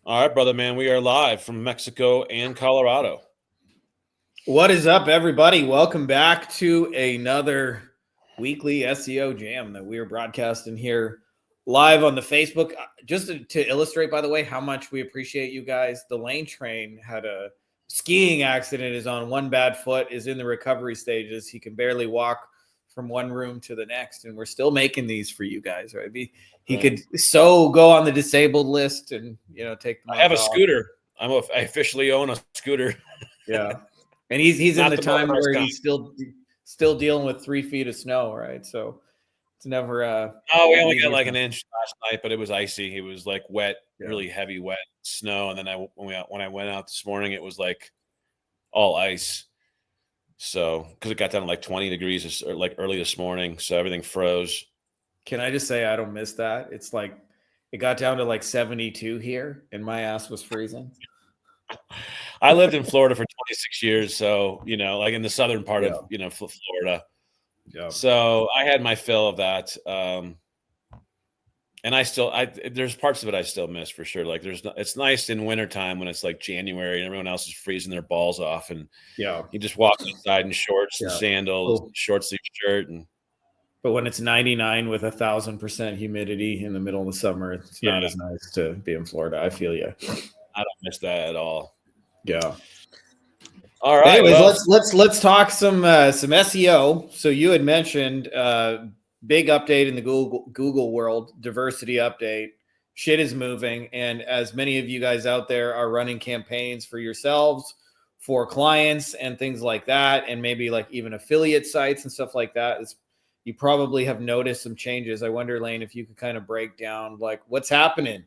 All right, brother, man. We are live from Mexico and Colorado. What is up, everybody? Welcome back to another weekly SEO jam that we are broadcasting here live on the Facebook. Just to illustrate, by the way, how much we appreciate you guys. The Lane Train had a skiing accident, is on one bad foot, is in the recovery stages. He can barely walk from one room to the next, and we're still making these for you guys, right? He could go on the disabled list and take the month I have a off. scooter. I officially own a scooter. Yeah. And he's in Not the the time motorized where kind. he's still dealing with 3 feet of snow, right? So it's never Oh, we only easy got like time. an inch last night, but it was icy. It was like wet, Yeah. really heavy, wet snow. And then when I went out this morning, it was like all ice. So because it got down to like 20 degrees or like early this morning, so everything froze. Can I just say I don't miss that? It's like it got down to like 72 here, and my ass was freezing. I lived in Florida for 26 years, so like in the southern part of Florida. Yeah. So I had my fill of that. And there's parts of it I still miss for sure. Like it's nice in wintertime when it's like January and everyone else is freezing their balls off, and you just walk outside in shorts and sandals, short sleeve shirt, but when it's 99 with 1,000% humidity in the middle of the summer, it's not as nice to be in Florida. I feel you. I don't miss that at all. Yeah. All right. Anyways, let's talk some SEO. So you had mentioned big update in the Google world, diversity update. Shit is moving, and as many of you guys out there are running campaigns for yourselves, for clients, and things like that, and maybe like even affiliate sites and stuff like that, you probably have noticed some changes. I wonder, Lane, if you could kind of break down like what's happening.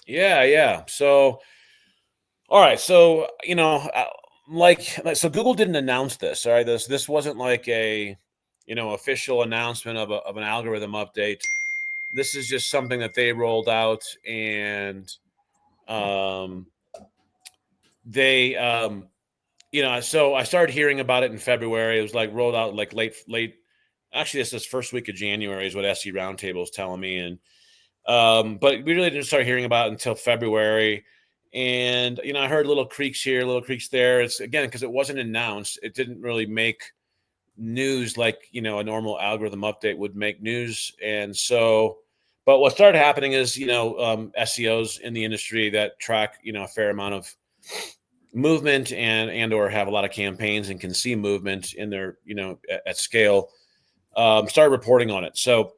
Yeah. So, all right. So so Google didn't announce this. All right, this wasn't like a official announcement of an algorithm update. This is just something that they rolled out, and they so I started hearing about it in February. It was like rolled out like late. Actually, this is first week of January is what SE Roundtable is telling me, and but we really didn't start hearing about it until February. And I heard little creaks here, little creaks there. It's again because it wasn't announced. It didn't really make news like a normal algorithm update would make news. And so, but what started happening is SEOs in the industry that track a fair amount of movement and or have a lot of campaigns and can see movement in their at scale started reporting on it. So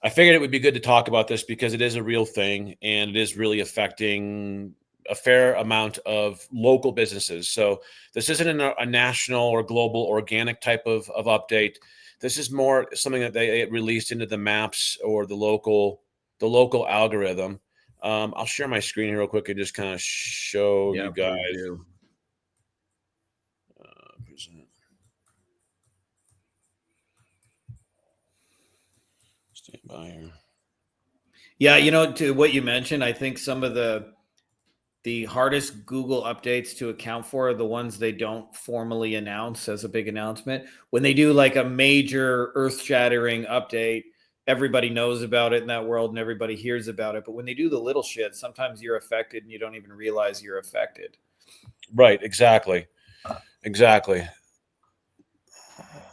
I figured it would be good to talk about this because it is a real thing and it is really affecting a fair amount of local businesses. So this isn't a national or global organic type of update. This is more something that they released into the maps or the local algorithm. I'll share my screen here real quick and just kind of show you guys. Stand by here. Yeah, to what you mentioned, I think some of the hardest Google updates to account for are the ones they don't formally announce as a big announcement. When they do like a major earth-shattering update, everybody knows about it in that world and everybody hears about it. But when they do the little shit, sometimes you're affected and you don't even realize you're affected. Right, exactly.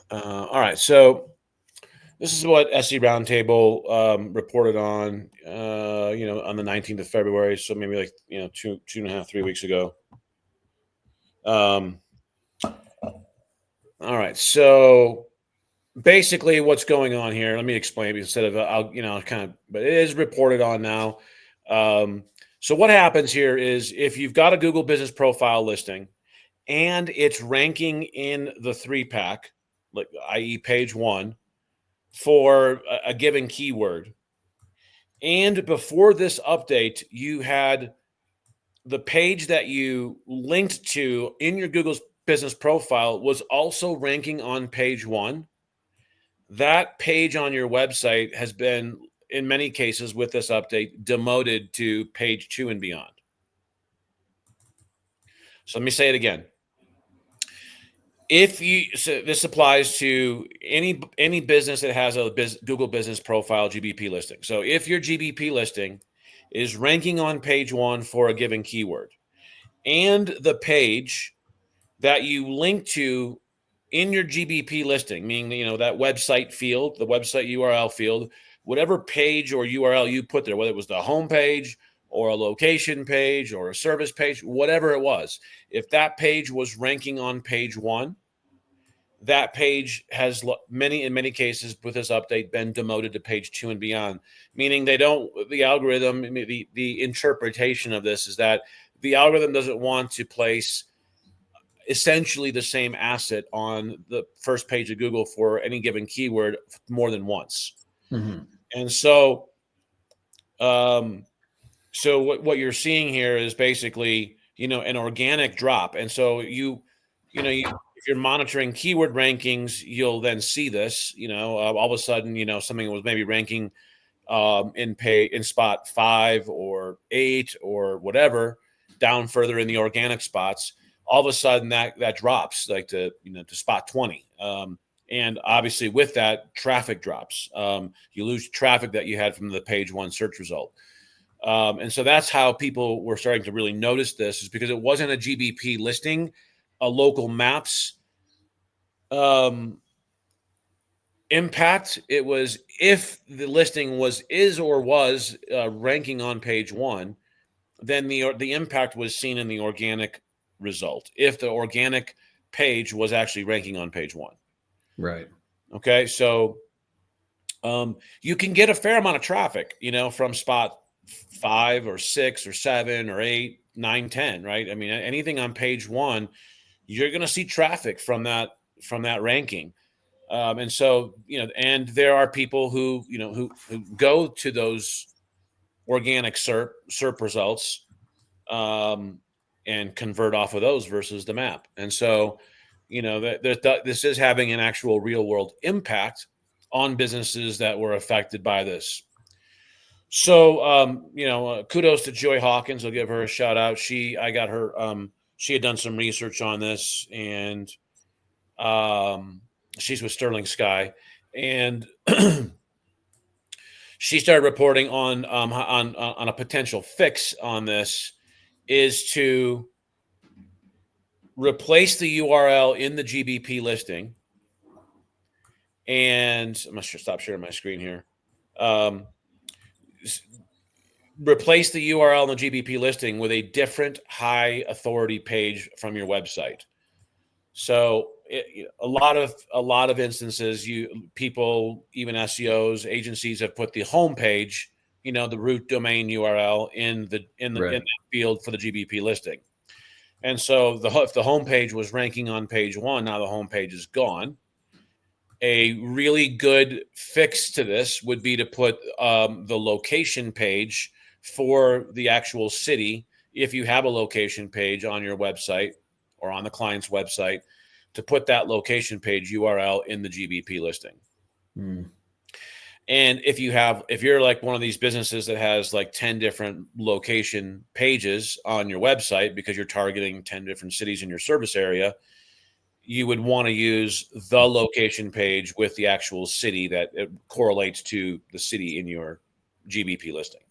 All right, so this is what SE Roundtable reported on, on the 19th of February. So maybe like, 2.5, 3 weeks ago. All right. So basically what's going on here, let me explain instead of, but it is reported on now. So what happens here is if you've got a Google Business Profile listing and it's ranking in the 3-pack, like i.e. page 1, for a given keyword. And before this update, you had the page that you linked to in your Google's business profile was also ranking on page 1. That page on your website has been, in many cases with this update, demoted to page 2 and beyond. So let me say it again. So this applies to any business that has a Google Business Profile GBP listing. So if your GBP listing is ranking on page 1 for a given keyword, and the page that you link to in your GBP listing, meaning, that website field, the website URL field, whatever page or URL you put there, whether it was the home page or a location page or a service page, whatever it was, if that page was ranking on page 1, that page has in many cases with this update been demoted to page 2 and beyond, meaning the algorithm, the interpretation of this is that the algorithm doesn't want to place essentially the same asset on the first page of Google for any given keyword more than once. Mm-hmm. And so, what you're seeing here is basically, an organic drop. And so if you're monitoring keyword rankings, you'll then see this, all of a sudden, something was maybe ranking in spot 5 or 8 or whatever, down further in the organic spots, all of a sudden that drops like to spot 20. And obviously with that, traffic drops. You lose traffic that you had from the page 1 search result. And so that's how people were starting to really notice this, is because it wasn't a GBP listing, a local maps impact. It was if the listing was ranking on page 1, then the impact was seen in the organic result if the organic page was actually ranking on page 1. Right. Okay, so you can get a fair amount of traffic, from spot 5 or 6 or 7 or 8, 9, 10, right? I mean, anything on page 1, you're going to see traffic from that ranking. And so, and there are people who go to those organic SERP results and convert off of those versus the map. And so, this is having an actual real world impact on businesses that were affected by this. So, kudos to Joy Hawkins. I'll give her a shout out. She had done some research on this, and she's with Sterling Sky, and she started reporting on a potential fix on this is to replace the URL in the GBP listing. And I'm going to stop sharing my screen here. Replace the URL in the GBP listing with a different high authority page from your website. So a lot of instances, people, even SEOs, agencies have put the home page, the root domain URL in that field for the GBP listing. And so if the home page was ranking on page 1, now the home page is gone. A really good fix to this would be to put the location page for the actual city, if you have a location page on your website or on the client's website, to put that location page URL in the GBP listing. And if you're like one of these businesses that has like 10 different location pages on your website because you're targeting 10 different cities in your service area, you would want to use the location page with the actual city that it correlates to the city in your GBP listing.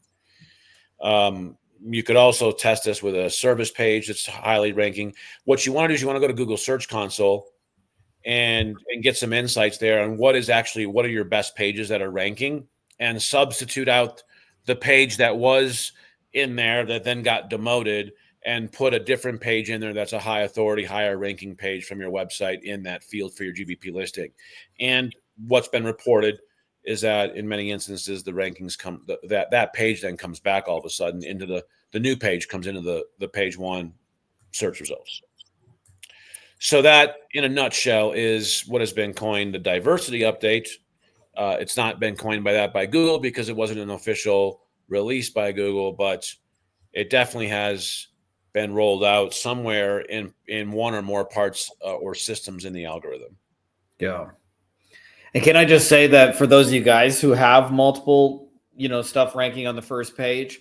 You could also test this with a service page that's highly ranking. What you want to do is you want to go to Google Search Console and get some insights there on what are your best pages that are ranking, and substitute out the page that was in there that then got demoted and put a different page in there that's a high authority, higher ranking page from your website in that field for your GBP listing. And what's been reported is that in many instances, the rankings that page then comes back all of a sudden into the new page, comes into the page 1 search results. So that, in a nutshell, is what has been coined the diversity update. It's not been coined by Google because it wasn't an official release by Google, but it definitely has been rolled out somewhere in one or more parts or systems in the algorithm. Yeah. And can I just say that for those of you guys who have multiple, stuff ranking on the first page,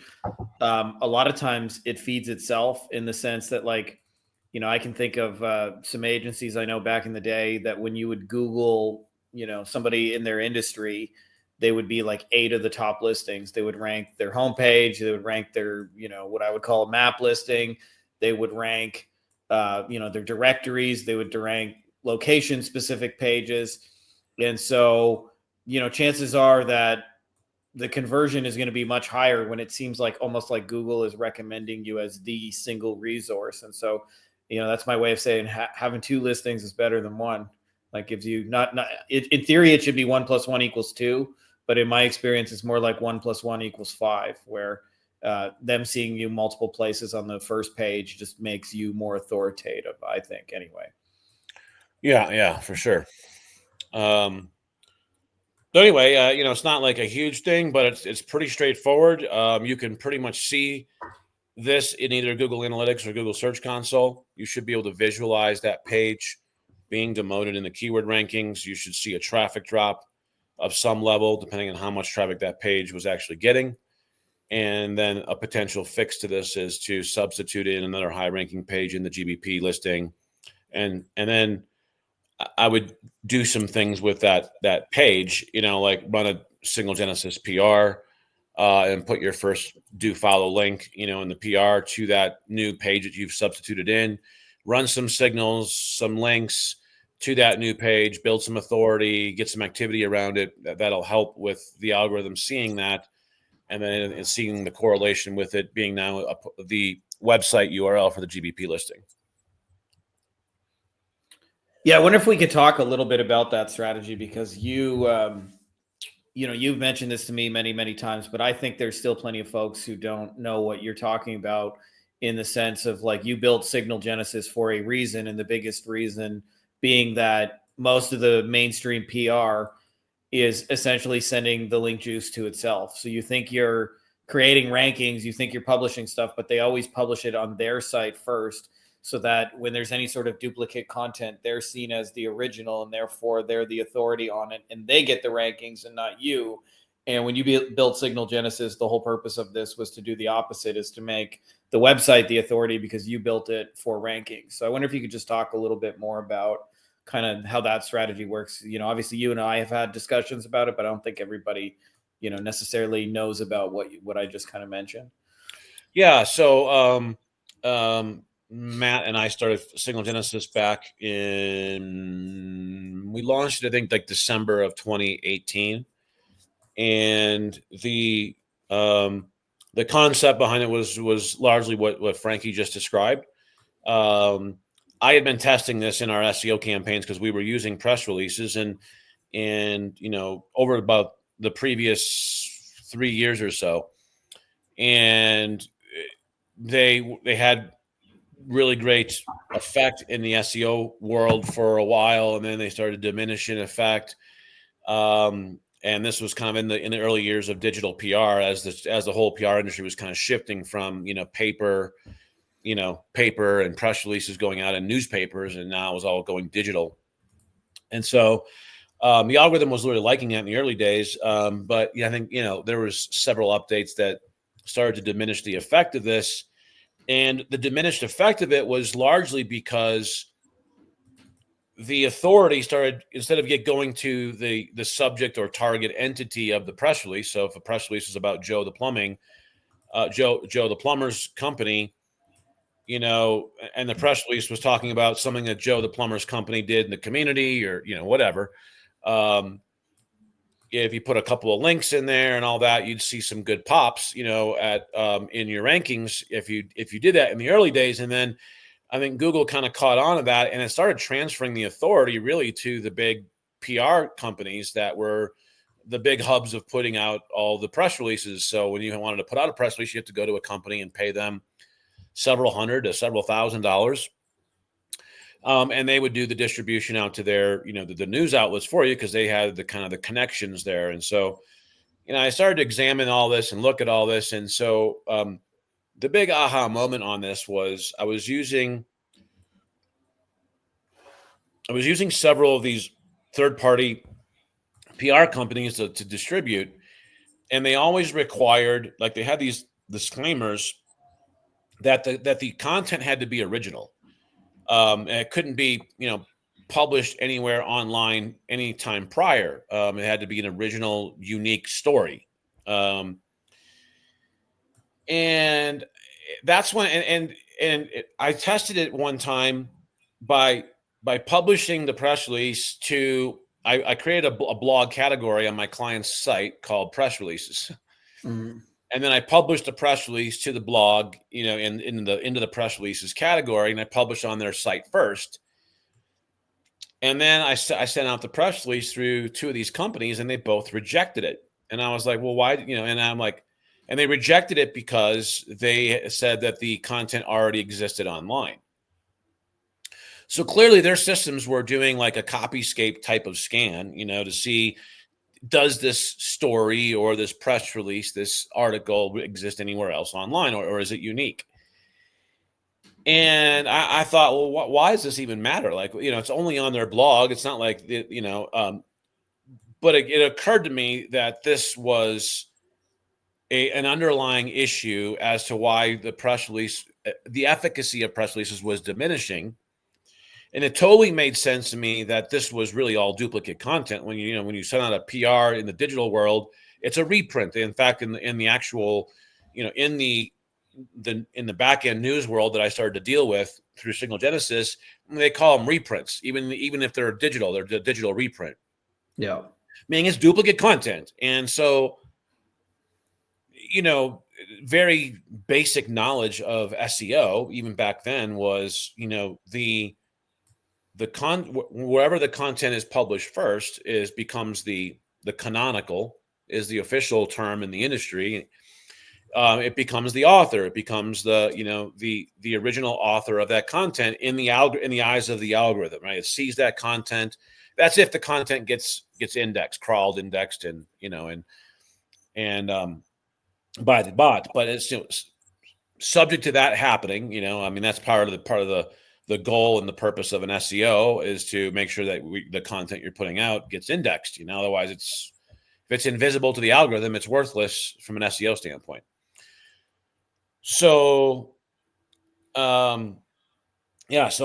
a lot of times it feeds itself, in the sense that, like, I can think of some agencies I know back in the day that when you would Google, somebody in their industry, they would be like 8 of the top listings. They would rank their homepage. They would rank their, what I would call a map listing. They would rank, their directories. They would rank location specific pages. And so, chances are that the conversion is going to be much higher when it seems like almost like Google is recommending you as the single resource. And so, that's my way of saying having 2 listings is better than one. Like gives you in theory, it should be 1 + 1 = 2. But in my experience, it's more like 1 + 1 = 5, where them seeing you multiple places on the first page just makes you more authoritative, I think, anyway. Yeah, for sure. So anyway, it's not like a huge thing, but it's pretty straightforward. You can pretty much see this in either Google Analytics or Google Search Console. You should be able to visualize that page being demoted in the keyword rankings. You should see a traffic drop of some level, depending on how much traffic that page was actually getting. And then a potential fix to this is to substitute in another high-ranking page in the GBP listing, and then I would do some things with that page, like run a Signal Genesis PR and put your first do follow link, in the PR to that new page that you've substituted in. Run some signals, some links to that new page, build some authority, get some activity around it. That'll help with the algorithm seeing that, and then seeing the correlation with it being now the website URL for the GBP listing. Yeah, I wonder if we could talk a little bit about that strategy, because you've mentioned this to me many, many times, but I think there's still plenty of folks who don't know what you're talking about, in the sense of like you built Signal Genesis for a reason, and the biggest reason being that most of the mainstream PR is essentially sending the link juice to itself. So you think you're creating rankings, you think you're publishing stuff, but they always publish it on their site first, so that when there's any sort of duplicate content, they're seen as the original, and therefore they're the authority on it, and they get the rankings and not you. And when you built Signal Genesis, the whole purpose of this was to do the opposite, is to make the website the authority, because you built it for rankings. So I wonder if you could just talk a little bit more about kind of how that strategy works. Obviously you and I have had discussions about it, but I don't think everybody, necessarily knows about what I just kind of mentioned. Yeah. So, Matt and I started Signal Genesis back we launched it, I think, like December of 2018. And the concept behind it was largely what Frankie just described. I had been testing this in our SEO campaigns because we were using press releases, and over about the previous 3 years or so, and they had really great effect in the SEO world for a while, and then they started to diminish in effect. And this was kind of in the early years of digital PR, as the whole PR industry was kind of shifting from paper and press releases going out in newspapers, and now it was all going digital. And so the algorithm was really liking it in the early days, but I think there was several updates that started to diminish the effect of this. And the diminished effect of it was largely because the authority started, instead of going to the subject or target entity of the press release. So if a press release is about Joe the plumbing, Joe the plumber's company, and the press release was talking about something that Joe the plumber's company did in the community, or whatever. If you put a couple of links in there and all that, you'd see some good pops, at in your rankings if you did that in the early days. And then I think Google kind of caught on to that, and it started transferring the authority really to the big PR companies that were the big hubs of putting out all the press releases. So when you wanted to put out a press release, you have to go to a company and pay them several hundred to several $1,000s. And they would do the distribution out to their, the news outlets for you, because they had the kind of the connections there. And so, I started to examine all this and look at all this. And so the big aha moment on this was I was using several of these third-party PR companies to distribute, and they always required, like, they had these disclaimers that the content had to be original. And it couldn't be, published anywhere online anytime prior. It had to be an original, unique story. And that's when, I tested it one time by publishing the press release to, I created a blog category on my client's site called press releases. Mm-hmm. And then I published the press release to the blog, into the press releases category, and I published on their site first. And then I sent out the press release through 2 of these companies, and they both rejected it. And I was like, well, why? And I'm like, and they rejected it because they said that the content already existed online. So clearly their systems were doing like a copyscape type of scan, to see, does this story or this press release, this article exist anywhere else online, or is it unique? And I thought, well, why does this even matter? Like, it's only on their blog. It's not like, but it occurred to me that this was an underlying issue as to why the press release, the efficacy of press releases was diminishing. And it totally made sense to me that this was really all duplicate content. When you send out a PR in the digital world, it's a reprint. In fact, in the actual, in the back end news world that I started to deal with through Signal Genesis, they call them reprints. Even if they're digital, they're the digital reprint. Yeah, meaning it's duplicate content. And so, very basic knowledge of SEO, even back then, was, wherever the content is published first becomes the canonical, is the official term in the industry. It becomes the author. It becomes the original author of that content in the eyes of the algorithm, right? It sees that content. That's if the content gets indexed, crawled, indexed, and by the bot. But it's subject to that happening. That's part of the goal and the purpose of an SEO is to make sure that the content you're putting out gets indexed. Otherwise, if it's invisible to the algorithm, it's worthless from an SEO standpoint. So, so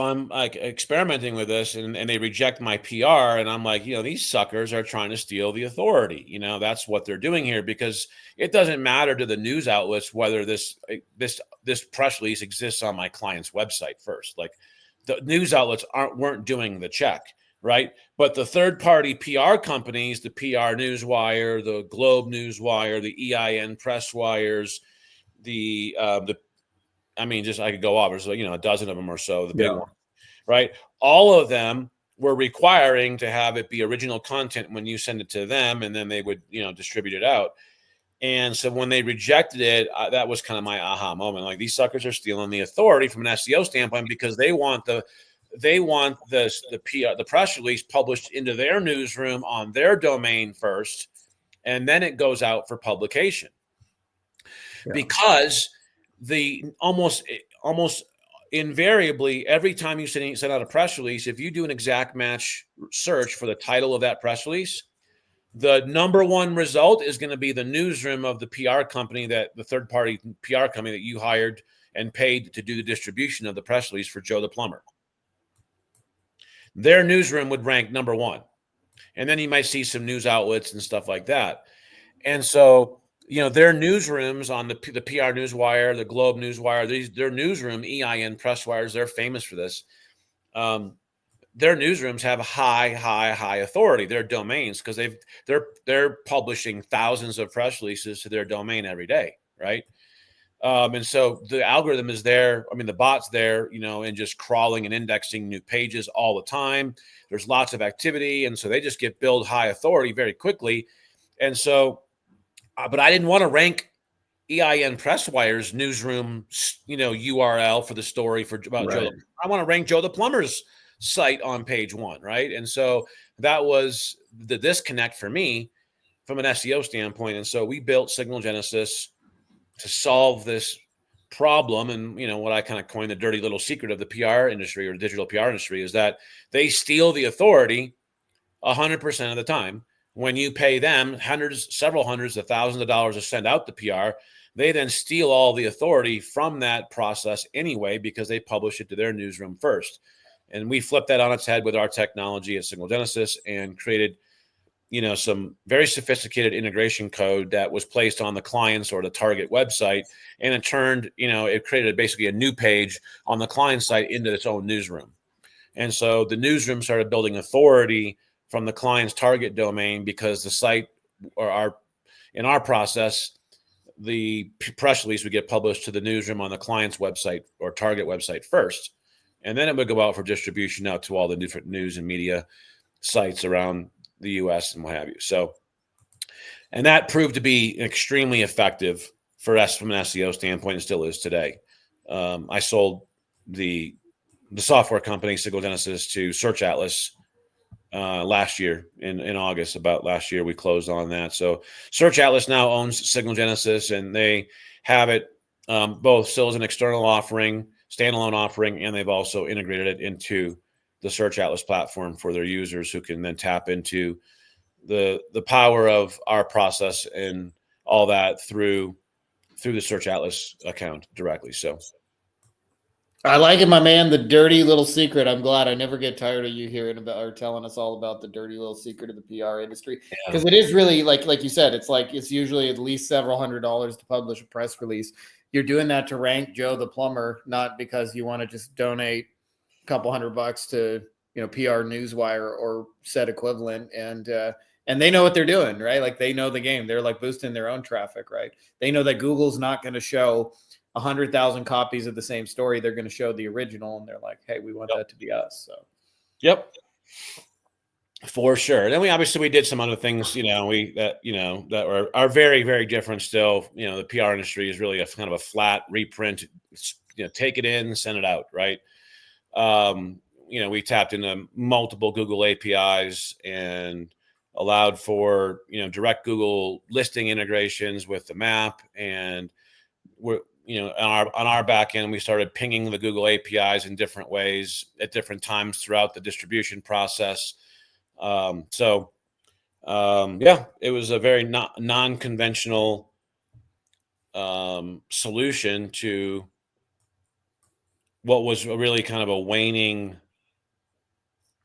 I'm like experimenting with this, and they reject my PR, and I'm like, these suckers are trying to steal the authority. That's what they're doing here, because it doesn't matter to the news outlets whether this press release exists on my client's website first. Like, the news outlets weren't doing the check, right? But the third-party PR companies, the PR Newswire, the Globe Newswire, the EIN Press Wires, I could go off. There's a dozen of them or so, the big ones, right? All of them were requiring to have it be original content when you send it to them, and then they would, distribute it out. And so when they rejected it, that was kind of my aha moment. Like, these suckers are stealing the authority from an SEO standpoint, because they want the press release published into their newsroom on their domain first, and then it goes out for publication. Yeah. Because the almost invariably, every time you send out a press release, if you do an exact match search for the title of that press release, the number one result is going to be the newsroom of the PR company, the third-party PR company that you hired and paid to do the distribution of the press release for Joe the plumber. Their newsroom would rank number one. And then you might see some news outlets and stuff like that. And so, their newsrooms on the PR Newswire, the Globe Newswire, their newsroom, EIN Press Wires, they're famous for this. Their newsrooms have high authority, their domains, because they're publishing thousands of press releases to their domain every day, right? And so the algorithm is there. The bot's there, and just crawling and indexing new pages all the time. There's lots of activity, and so they just build high authority very quickly. And so, but I didn't want to rank EIN Press Wire's newsroom, URL for the story about Joe. I want to rank Joe the plumber's site on page one, right? And so that was the disconnect for me from an SEO standpoint. And so we built Signal Genesis to solve this problem. And what I kind of coined the dirty little secret of the PR industry, or the digital PR industry, is that they steal the authority 100% of the time. When you pay them several hundreds of thousands of dollars to send out the PR, they then steal all the authority from that process anyway, because they publish it to their newsroom first. And we flipped that on its head with our technology at Signal Genesis and created, some very sophisticated integration code that was placed on the client's or the target website. And it turned, it created basically a new page on the client site into its own newsroom. And so the newsroom started building authority from the client's target domain because the site in our process, the press release would get published to the newsroom on the client's website or target website first. And then it would go out for distribution out to all the different news and media sites around the US and what have you. So, and that proved to be extremely effective for us from an SEO standpoint, and still is today. I sold the software company Signal Genesis to Search Atlas last year in August. About last year we closed on that. So Search Atlas now owns Signal Genesis, and they have it both still as an external offering, standalone offering, and they've also integrated it into the Search Atlas platform for their users who can then tap into the power of our process and all that through the Search Atlas account directly. So I like it, my man. The dirty little secret. I'm glad I never get tired of you hearing about or telling us all about the dirty little secret of the PR industry, because it is really like you said, it's usually at least several $100s to publish a press release. You're doing that to rank Joe the plumber, not because you want to just donate a couple $100 to PR Newswire or said equivalent, and they know what they're doing, right? Like they know the game. They're like boosting their own traffic, right? They know that Google's not going to show 100,000 copies of the same story. They're going to show the original, and they're like, hey, we want that to be us. So yep, for sure. Then we did some other things, that are very, very different still. The PR industry is really a kind of a flat reprint, take it in, send it out, right? We tapped into multiple Google APIs and allowed for, direct Google listing integrations with the map. And we're, on our back end, we started pinging the Google APIs in different ways at different times throughout the distribution process. It was a very non-conventional solution to what was really kind of a waning.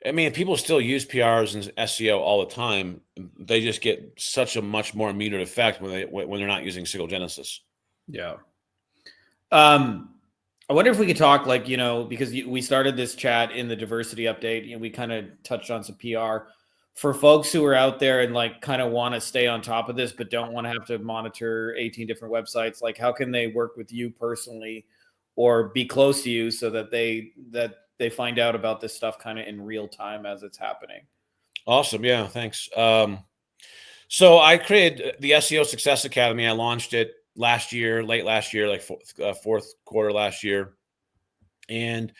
I mean, people still use PRs and SEO all the time. They just get such a much more muted effect when they're not using Signal Genesis. Yeah. I wonder if we could talk because we started this chat in the diversity update, we kind of touched on some PR for folks who are out there and kind of want to stay on top of this, but don't want to have to monitor 18 different websites. Like, how can they work with you personally or be close to you so that they find out about this stuff kind of in real time as it's happening? Awesome. Yeah. Thanks. So I created the SEO Success Academy. I launched it late last year, like fourth quarter last year. And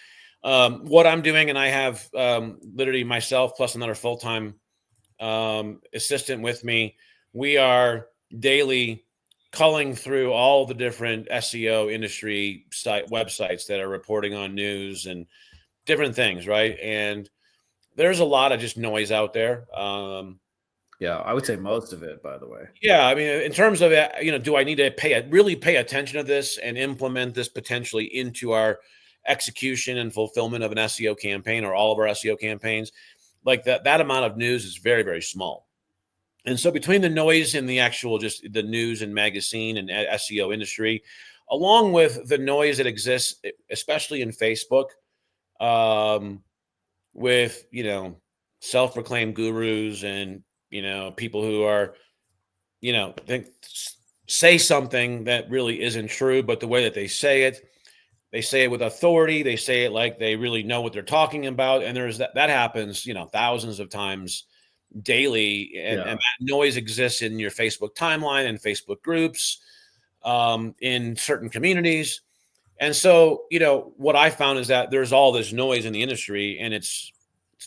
what I'm doing, and I have literally myself plus another full-time assistant with me, we are daily culling through all the different SEO industry websites that are reporting on news and different things, right? And there's a lot of just noise out there. Yeah, I would say most of it, by the way. Yeah, I mean, in terms of do I need to really pay attention to this and implement this potentially into our execution and fulfillment of an SEO campaign or all of our SEO campaigns? Like that amount of news is very, very small. And so between the noise and the actual just the news and magazine and SEO industry, along with the noise that exists, especially in Facebook, with self-proclaimed gurus and people who are say something that really isn't true, but the way that they say it with authority. They say it like they really know what they're talking about, and there's that happens thousands of times daily, and that noise exists in your Facebook timeline and Facebook groups, in certain communities. And so, what I found is that there's all this noise in the industry, and it's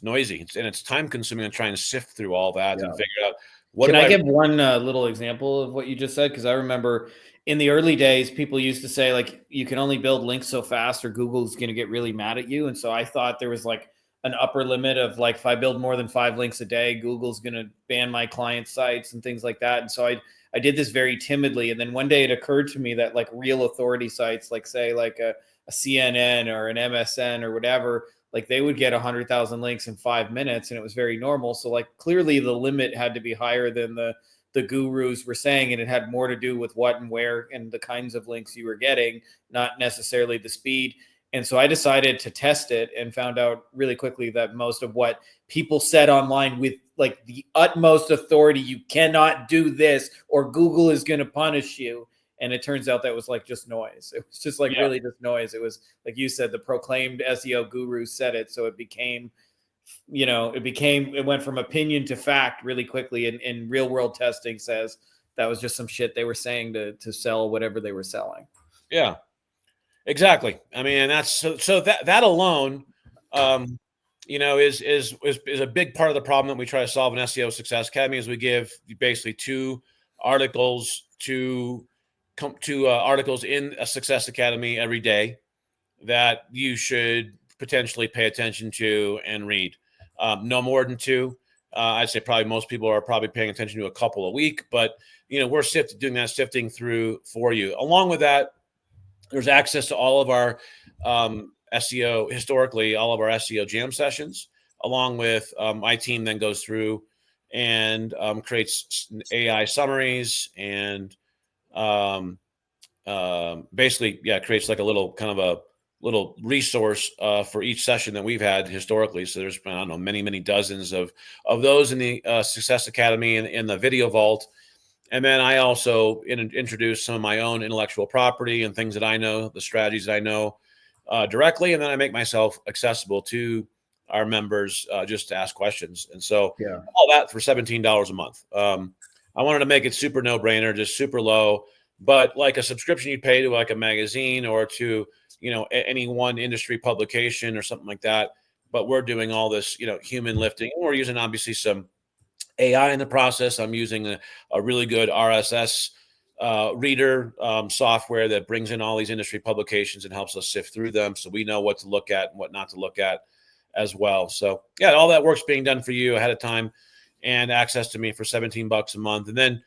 noisy, and it's time consuming to try and sift through all that and figure out Can I give one little example of what you just said? Because I remember in the early days, people used to say you can only build links so fast or Google's going to get really mad at you. And so I thought there was an upper limit of if I build more than 5 links a day, Google's going to ban my client sites and things like that. And so I I did this very timidly. And then one day it occurred to me that like real authority sites, like say like a CNN or an MSN or whatever, like they would get 100,000 links in 5 minutes, and it was very normal. So like clearly the limit had to be higher than the gurus were saying, and it had more to do with what and where and the kinds of links you were getting, not necessarily the speed. And so I decided to test it and found out really quickly that most of what people said online with like the utmost authority, you cannot do this or Google is going to punish you. And it turns out that was like just noise. It was just like really just noise. It was like you said, the proclaimed SEO guru said it. So it became, it went from opinion to fact really quickly. And real world testing says that was just some shit they were saying to sell whatever they were selling. Yeah. Exactly. I mean, and that's so that alone, is a big part of the problem that we try to solve in SEO Success Academy. Is we give basically two articles articles in a Success Academy every day that you should potentially pay attention to and read. No more than two. I'd say probably most people are probably paying attention to a couple a week, but we're doing that sifting through for you. Along with that, there's access to all of our SEO, historically, all of our SEO jam sessions, along with my team then goes through and creates AI summaries and basically, creates like a little kind of a little resource for each session that we've had historically. So there's, I don't know, many, many dozens of those in the Success Academy and in the video vault. And then I also introduce some of my own intellectual property and things that I know, the strategies that I know directly. And then I make myself accessible to our members just to ask questions. And so all that for $17 a month. I wanted to make it super no-brainer, just super low, but like a subscription you'd pay to like a magazine or to, any one industry publication or something like that. But we're doing all this, human lifting. And we're using obviously some AI in the process. I'm using a really good RSS reader software that brings in all these industry publications and helps us sift through them so we know what to look at and what not to look at as well. So all that work's being done for you ahead of time and access to me for $17 a month. And then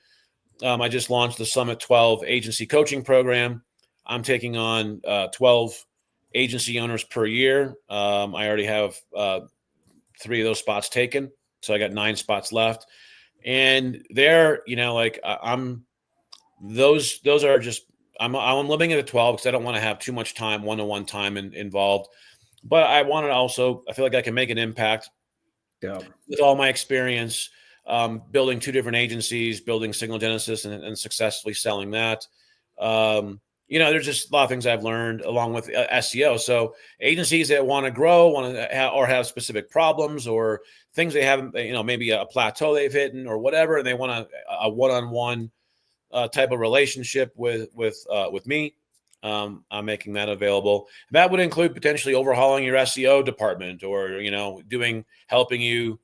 I just launched the Summit 12 agency coaching program. I'm taking on 12 agency owners per year. I already have 3 of those spots taken. So I got 9 spots left, and they're, I'm limiting it at 12 because I don't want to have too much time, one-on-one time involved, but I want to also, I feel like I can make an impact with all my experience, building 2 different agencies, building Signal Genesis and successfully selling that. There's just a lot of things I've learned along with SEO. So agencies that want to grow, or have specific problems or things they haven't, maybe a plateau they've hit or whatever, and they want a one-on-one type of relationship with me. I'm making that available. That would include potentially overhauling your SEO department or, helping you,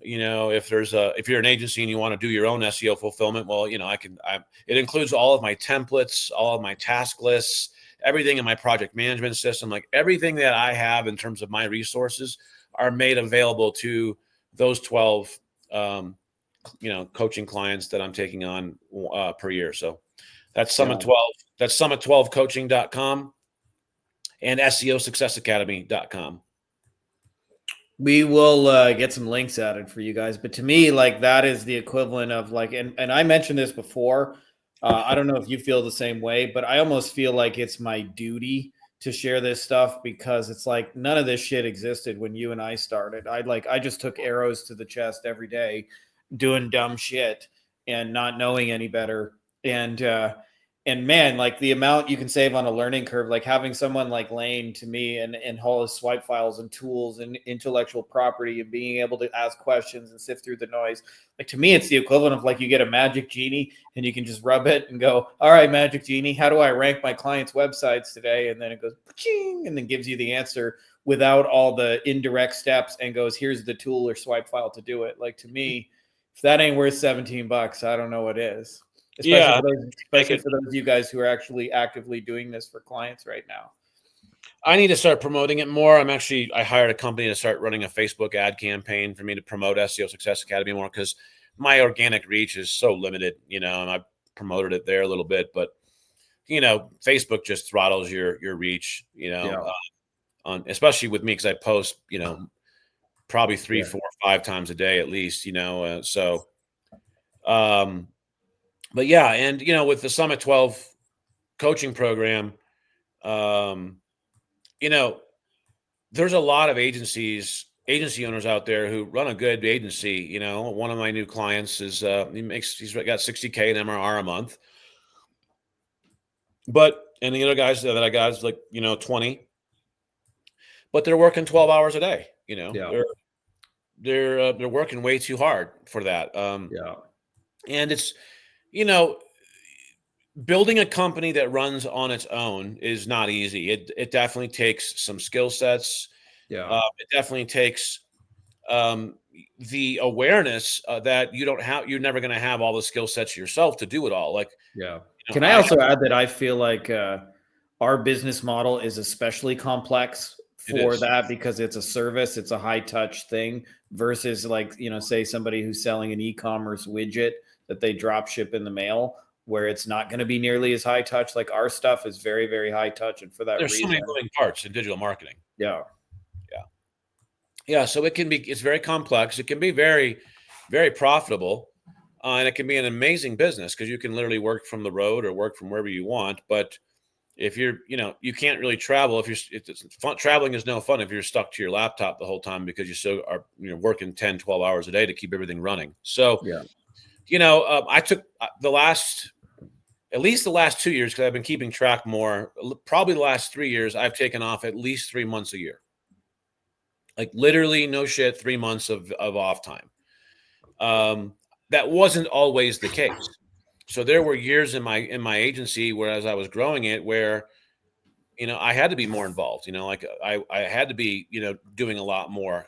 if you're an agency and you want to do your own SEO fulfillment, well, it includes all of my templates, all of my task lists, everything in my project management system, like everything that I have in terms of my resources are made available to those 12, coaching clients that I'm taking on per year. So that's Summit 12. That's summit12coaching.com and SEOsuccessacademy.com. We will get some links added for you guys. But to me, like that is the equivalent of like, and I mentioned this before. I don't know if you feel the same way, but I almost feel like it's my duty to share this stuff because it's like none of this shit existed when you and I started. I just took arrows to the chest every day doing dumb shit and not knowing any better. And man, like the amount you can save on a learning curve, like having someone like Lane to me and all his swipe files and tools and intellectual property and being able to ask questions and sift through the noise. Like to me, it's the equivalent of like you get a magic genie and you can just rub it and go, all right, magic genie, how do I rank my clients' websites today? And then it goes, ching, and then gives you the answer without all the indirect steps and goes, here's the tool or swipe file to do it. Like to me, if that ain't worth $17, I don't know what is. Especially for those of you guys who are actually actively doing this for clients right now. I need to start promoting it more. I hired a company to start running a Facebook ad campaign for me to promote SEO Success Academy more because my organic reach is so limited, and I promoted it there a little bit, but Facebook just throttles your reach, on, especially with me, because I post, probably 3, 4, 5 times a day at least, but yeah, and with the Summit 12 coaching program, you know, there's a lot of agency owners out there who run a good agency. One of my new clients is he's got 60K in MRR a month, and the other guys that I got is like 20, but they're working 12 hours a day. They're working way too hard for that. And it's you know building a company that runs on its own is not easy. It definitely takes some skill sets. It definitely takes the awareness that you're never going to have all the skill sets yourself to do it all. Like, Can I also add that I feel like our business model is especially complex for that, because it's a service, it's a high touch thing versus like, say somebody who's selling an e-commerce widget that they drop ship in the mail, where it's not going to be nearly as high touch. Like our stuff is very, very high touch. And for that there's reason, so many moving parts in digital marketing. Yeah. So it's very complex. It can be very, very profitable. And it can be an amazing business because you can literally work from the road or work from wherever you want. But if you can't really travel, traveling is no fun if you're stuck to your laptop the whole time because you still are, working 10, 12 hours a day to keep everything running. So, I took at least the last 2 years, because I've been keeping track more, probably the last 3 years, I've taken off at least 3 months a year. Like literally no shit, 3 months of off time. That wasn't always the case. So there were years in my agency where, as I was growing it, where, I had to be more involved, like I had to be, doing a lot more.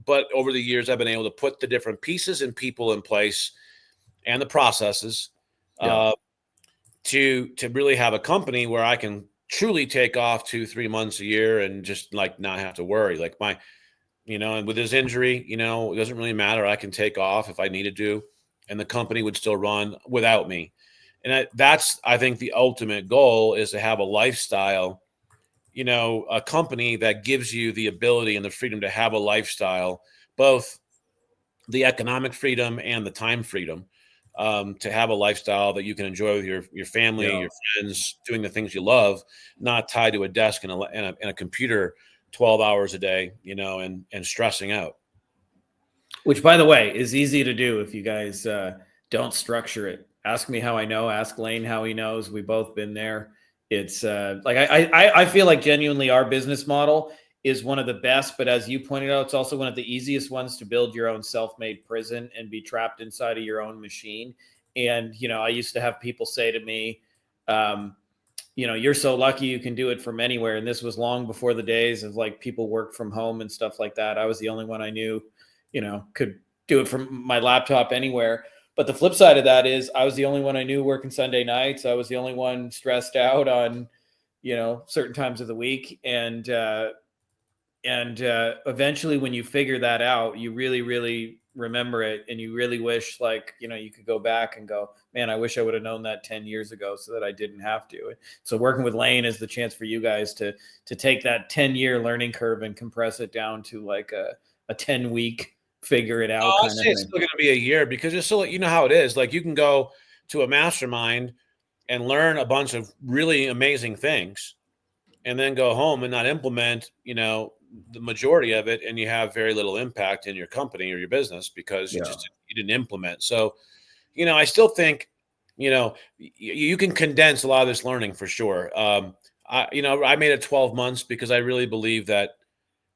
But over the years, I've been able to put the different pieces and people in place and the processes to really have a company where I can truly take off 2-3 months a year and just like not have to worry. Like and with his injury, it doesn't really matter. I can take off if I needed to, and the company would still run without me. And that's, I think, the ultimate goal is to have a lifestyle, a company that gives you the ability and the freedom to have a lifestyle, both the economic freedom and the time freedom, to have a lifestyle that you can enjoy with your family, your friends, doing the things you love, not tied to a desk and a computer 12 hours a day, and stressing out. Which, by the way, is easy to do if you guys don't structure it. Ask me how I know. Ask Lane how he knows. We've both been there. It's like I feel like genuinely our business model is one of the best, but as you pointed out, it's also one of the easiest ones to build your own self-made prison and be trapped inside of your own machine. And I used to have people say to me, you're so lucky you can do it from anywhere. And this was long before the days of like people work from home and stuff like that. I was the only one I knew, could do it from my laptop anywhere. But the flip side of that is I was the only one I knew working Sunday nights. I was the only one stressed out on, certain times of the week. And eventually when you figure that out, you really, really remember it. And you really wish like, you could go back and go, man, I wish I would have known that 10 years ago so that I didn't have to. So working with Lane is the chance for you guys to take that 10-year learning curve and compress it down to like a 10-week figure it out. I'll say it's still going to be a year, because it's still, how it is. Like you can go to a mastermind and learn a bunch of really amazing things and then go home and not implement, the majority of it. And you have very little impact in your company or your business because you didn't implement. So, I still think, you can condense a lot of this learning for sure. I made it 12 months because I really believe that,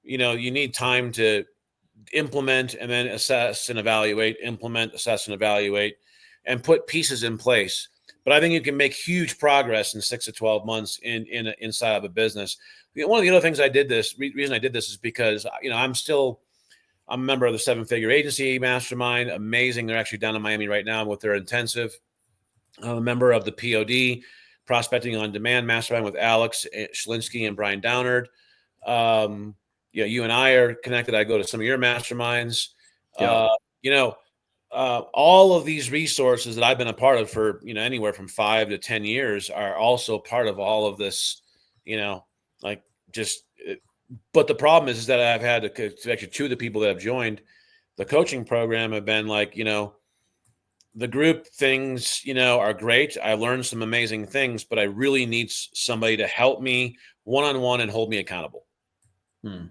you need time to implement and then assess and evaluate, implement, assess and evaluate, and put pieces in place. But I think you can make huge progress in 6 to 12 months inside of a business. One of the other things reason I did this is because, I'm a member of the 7-figure agency mastermind. Amazing. They're actually down in Miami right now with their intensive. I'm a member of the POD, Prospecting on Demand mastermind, with Alex Schlinsky and Brian Downard. You and I are connected. I go to some of your masterminds. all of these resources that I've been a part of for, anywhere from 5 to 10 years are also part of all of this, like just, but the problem is that I've had actually 2 of the people that have joined the coaching program have been like, the group things, are great. I learned some amazing things, but I really need somebody to help me one-on-one and hold me accountable. And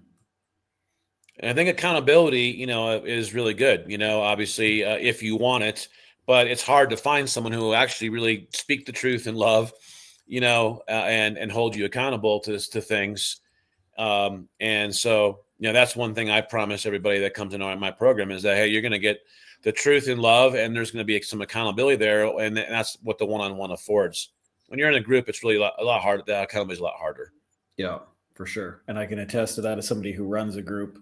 I think accountability, is really good, obviously, if you want it, but it's hard to find someone who will actually really speak the truth in love, and hold you accountable to things. And so, that's one thing I promise everybody that comes into my program is that, hey, you're going to get the truth in love, and there's going to be some accountability there. And that's what the one-on-one affords. When you're in a group, it's really a lot harder. The accountability is a lot harder. Yeah, for sure. And I can attest to that as somebody who runs a group.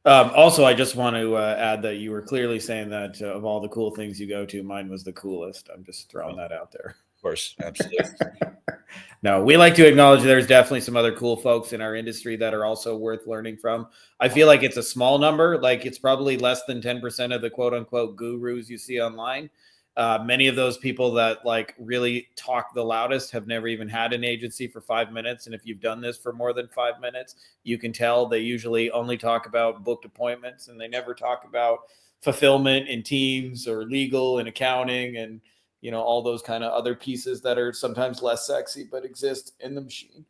Also, I just want to add that you were clearly saying that of all the cool things you go to, mine was the coolest. I'm just throwing that out there. Of course, absolutely. No, we like to acknowledge there's definitely some other cool folks in our industry that are also worth learning from. I feel like it's a small number. Like it's probably less than 10% of the quote unquote gurus you see online. Many of those people that like really talk the loudest have never even had an agency for 5 minutes. And if you've done this for more than 5 minutes, you can tell they usually only talk about booked appointments and they never talk about fulfillment in teams or legal and accounting and all those kind of other pieces that are sometimes less sexy, but exist in the machine.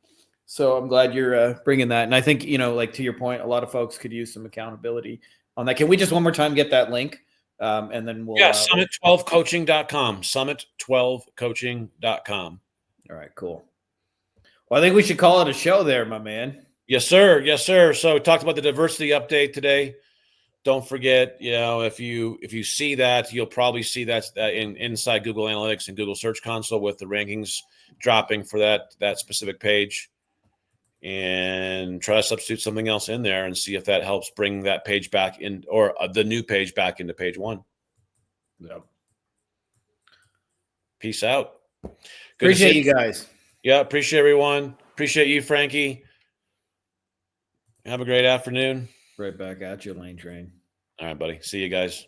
So I'm glad you're bringing that. And I think, like to your point, a lot of folks could use some accountability on that. Can we just one more time get that link? And then we'll. Summit12coaching.com, summit12coaching.com. All right, cool. Well, I think we should call it a show there, my man. Yes, sir. Yes, sir. So we talked about the diversity update today. Don't forget, if you see that, you'll probably see that inside Google Analytics and Google Search Console with the rankings dropping for that specific page. And try to substitute something else in there and see if that helps bring that page back in, or the new page back into page 1. Yep. Peace out. Appreciate you guys. Yeah, appreciate everyone. Appreciate you, Frankie. Have a great afternoon. Right back at you, Lane Train. All right, buddy. See you guys.